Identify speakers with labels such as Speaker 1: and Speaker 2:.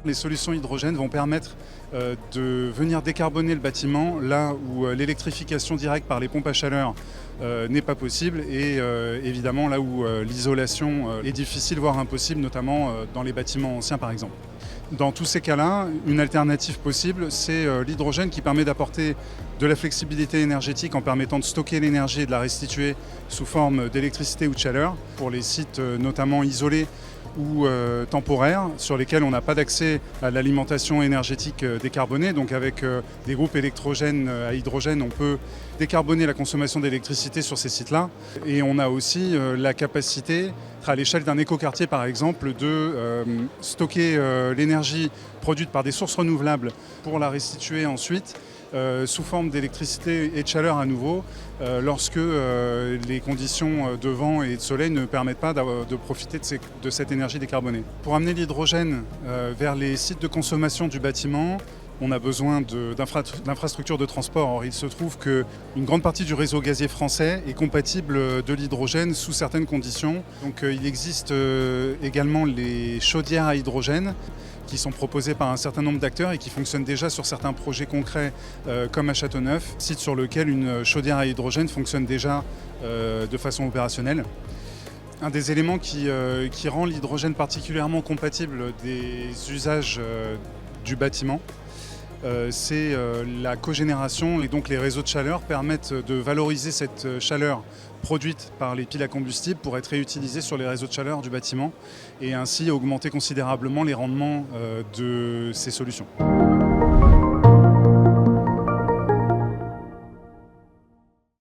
Speaker 1: Les solutions hydrogènes vont permettre de venir décarboner le bâtiment là où l'électrification directe par les pompes à chaleur n'est pas possible et évidemment là où l'isolation est difficile voire impossible, notamment dans les bâtiments anciens par exemple. Dans tous ces cas-là, une alternative possible, c'est l'hydrogène qui permet d'apporter de la flexibilité énergétique en permettant de stocker l'énergie et de la restituer sous forme d'électricité ou de chaleur pour les sites notamment isolés ou temporaires sur lesquels on n'a pas d'accès à l'alimentation énergétique décarbonée. Donc avec des groupes électrogènes à hydrogène, on peut décarboner la consommation d'électricité sur ces sites-là. Et on a aussi la capacité, à l'échelle d'un écoquartier par exemple, de stocker l'énergie produite par des sources renouvelables pour la restituer ensuite sous forme d'électricité et de chaleur à nouveau lorsque les conditions de vent et de soleil ne permettent pas de profiter de cette énergie décarbonée. Pour amener l'hydrogène vers les sites de consommation du bâtiment, on a besoin d'infrastructures de transport. Or, il se trouve qu'une grande partie du réseau gazier français est compatible de l'hydrogène sous certaines conditions. Donc il existe également les chaudières à hydrogène qui sont proposées par un certain nombre d'acteurs et qui fonctionnent déjà sur certains projets concrets comme à Châteauneuf, site sur lequel une chaudière à hydrogène fonctionne déjà de façon opérationnelle. Un des éléments qui rend l'hydrogène particulièrement compatible des usages du bâtiment, c'est la cogénération et donc les réseaux de chaleur permettent de valoriser cette chaleur produite par les piles à combustible pour être réutilisée sur les réseaux de chaleur du bâtiment et ainsi augmenter considérablement les rendements de ces solutions.